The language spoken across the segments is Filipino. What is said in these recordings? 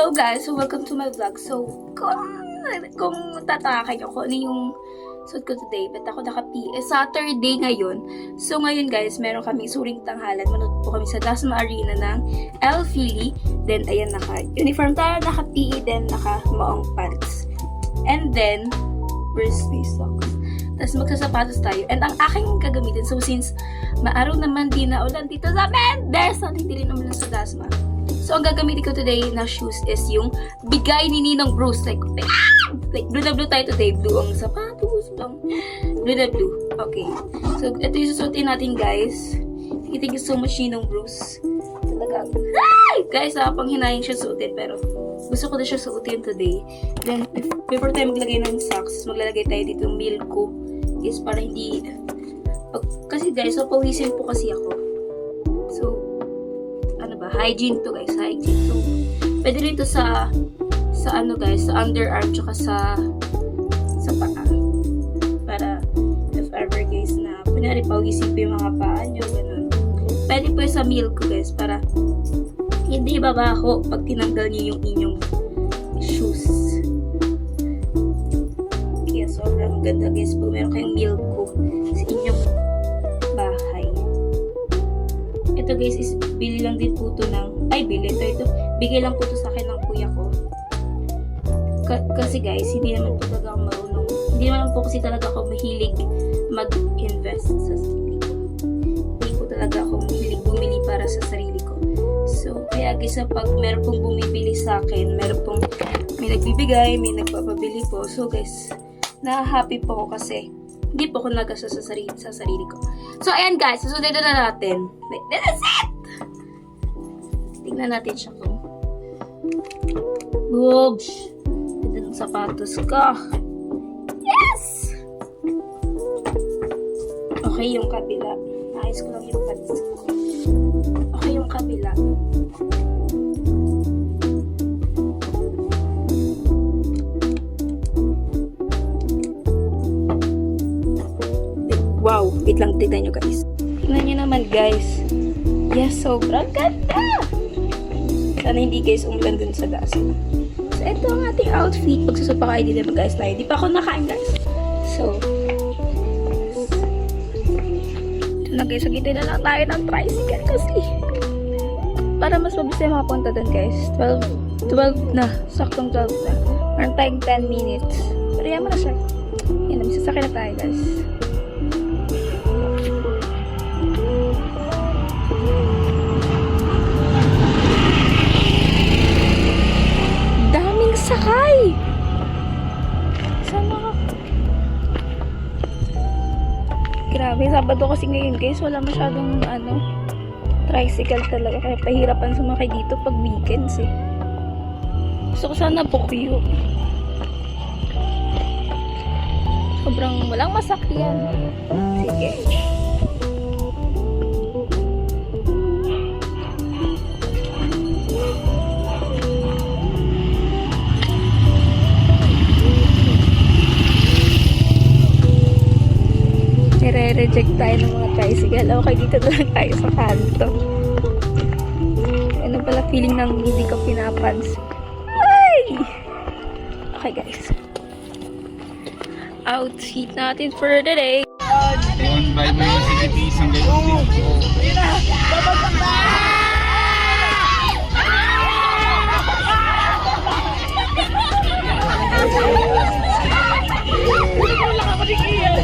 Hello guys! So welcome to my vlog. So, kung tataka kayo kung ano yung suit ko today, ba't ako naka-PE? Saturday ngayon. So ngayon guys, meron kami suring tanghalan. Manood po kami sa Dasma Arena ng El Fili. Then, ayan, naka-uniform tayo, naka-PE, then naka-maong pants. And then, where's these socks? Tapos magsasapatos tayo. And ang aking gagamitin, so since maaraw naman din na ulan dito sa amin, there's something din naman sa Dasma. So, ang gagamitin ko today na shoes is yung bigay ni Ninong Bruce. Like blue na blue tayo today. Blue ang sapatos. Blue na blue. Okay. So, ito yung susutin natin, guys. Thank you so much, Ninong Bruce. Talagang, guys, pang hinayin siya suotin. Pero, gusto ko na siya suotin today. Then, before tayo maglagay ng socks, maglalagay tayo dito ng milk ko. Is para hindi, kasi guys, so pawisin po kasi ako. So, hygiene to guys, hygiene. So, pwede rin to sa ano guys, sa underarm tsaka sa paa. Para if ever guys na kunwari pawisin po yung mga paa nyo, ganun. Pwede po sa milk ko guys, para hindi babaho pag tinanggal nyo yung inyong shoes. Kaya sobrang ganda guys po, meron kayong milk ko sa inyong bahay. Ito guys is bili lang din po ito bigay lang po ito sa akin ng kuya ko. Kasi guys, hindi naman po talaga ako marunong. Hindi naman po kasi talaga ako mahilig mag-invest sa sarili ko. Hindi po talaga ako mahilig bumili para sa sarili ko. So, kaya guys, pag meron pong bumibili sa akin, meron pong may nagbibigay, may nagpapabili po. So guys, na-happy po ako kasi hindi po ako nagasa sa sarili ko. So, ayan guys, susunod na natin. Like, this is it! Tingnan natin siya kung boobs! Ganda ng sapatos ko. Yes! Okay yung kabila. Ayos ko lang yung patis ko. Okay yung kabila. Wow! Wait lang, tignan nyo guys. Tignan nyo naman guys. Yes, sobrang ganda! Sana hindi guys umulan dun sa Dasma. So, ito ang ating outfit. Pagsusupakain din naman guys na hindi pa ako nakain guys. So, ito na guys. Sagitin na lang tayo ng tricycle kasi para mas mabilis na makapunta dun guys. 12 na. Saktong 12 na. Meron tayong 10 minutes. Pero yan mo na siya. Yan, sasakyan na tayo guys. Sakay! Sana ka? Grabe, Sabado kasi ngayon guys, wala masyadong tricycle talaga, kaya pahirapan sumakay dito pag weekends eh. Gusto ko sana bukyo. Sobrang walang masakyan. Sige. Nire-reject tayo ng mga tricycle. Okay, dito na lang tayo sa kanto. Ano pala feeling ng hindi ko pinapansin. Ay! Okay guys. Outfit natin for the day. Yun, bye mo yung CCTV isang gano'n. Ayun na! Babagsak na! Wala ka matigil!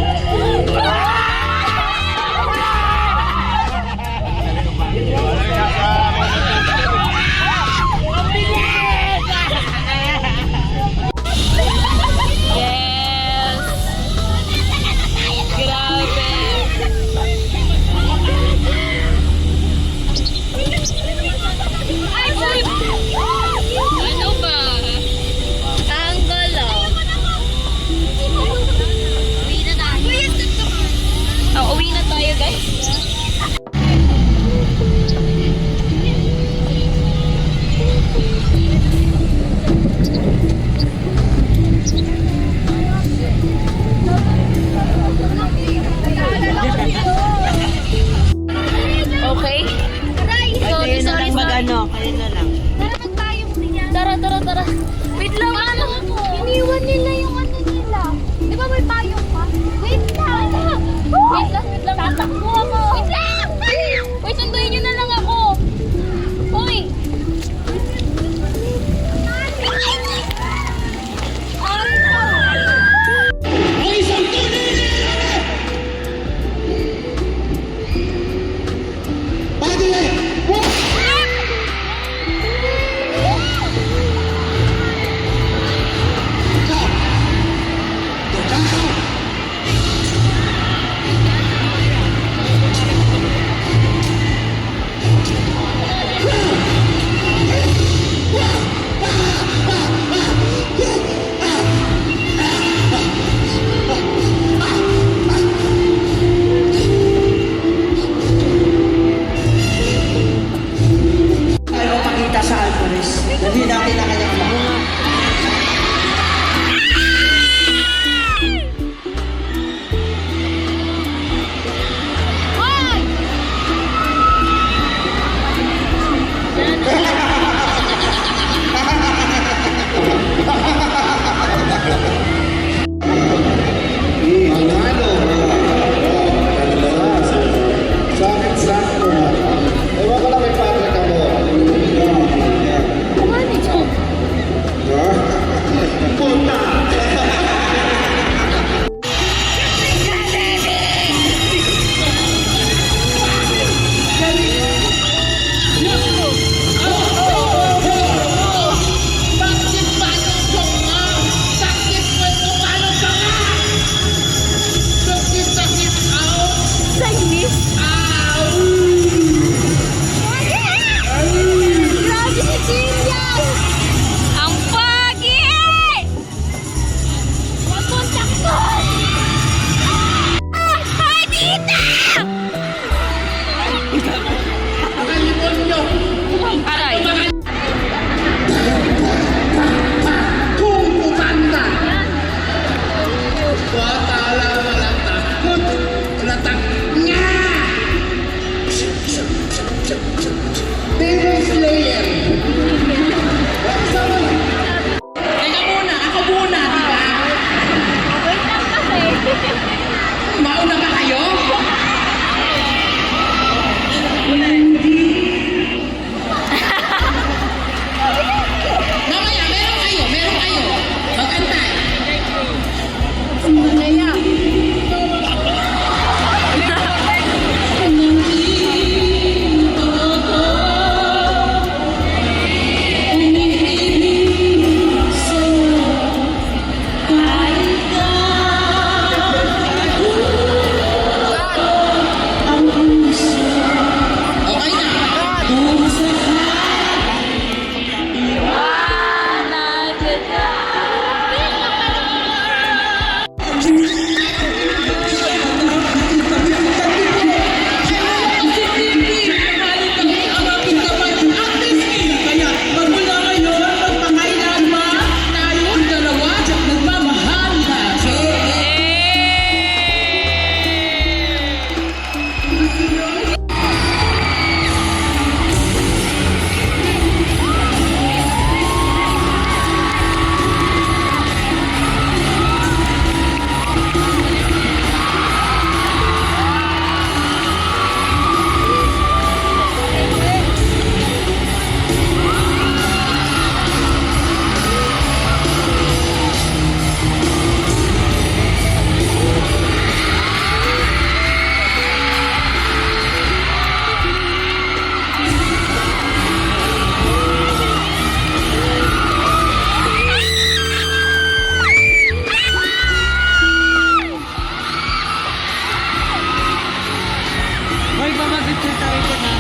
picture tayo dyan ha.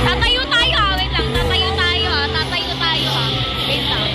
Tatayo tayo ha, wait lang. Tatayo tayo ha. Tatayo tayo ha. Wait lang.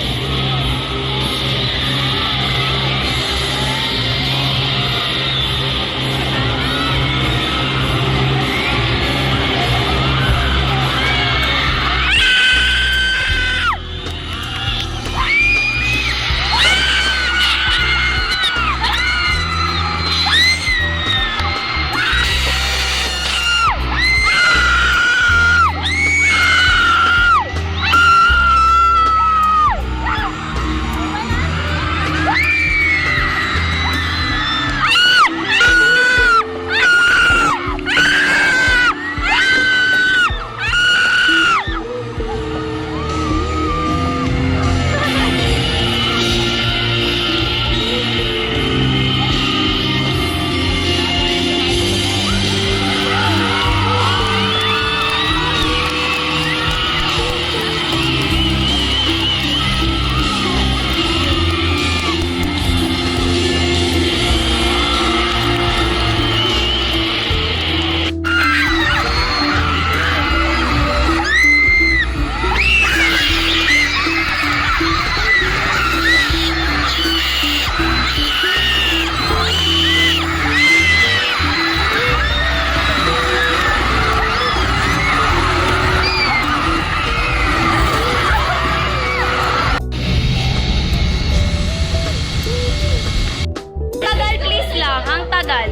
Tagal please lang, ang tagal.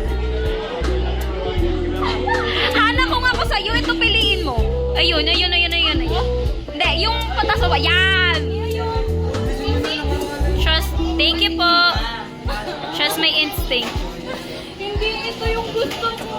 Hana ko nga ko sa'yo, ito piliin mo. Ayun. Hindi, yung patasawa, yan! Trust, thank you po. Trust my instinct. Hindi, ito yung gusto ko.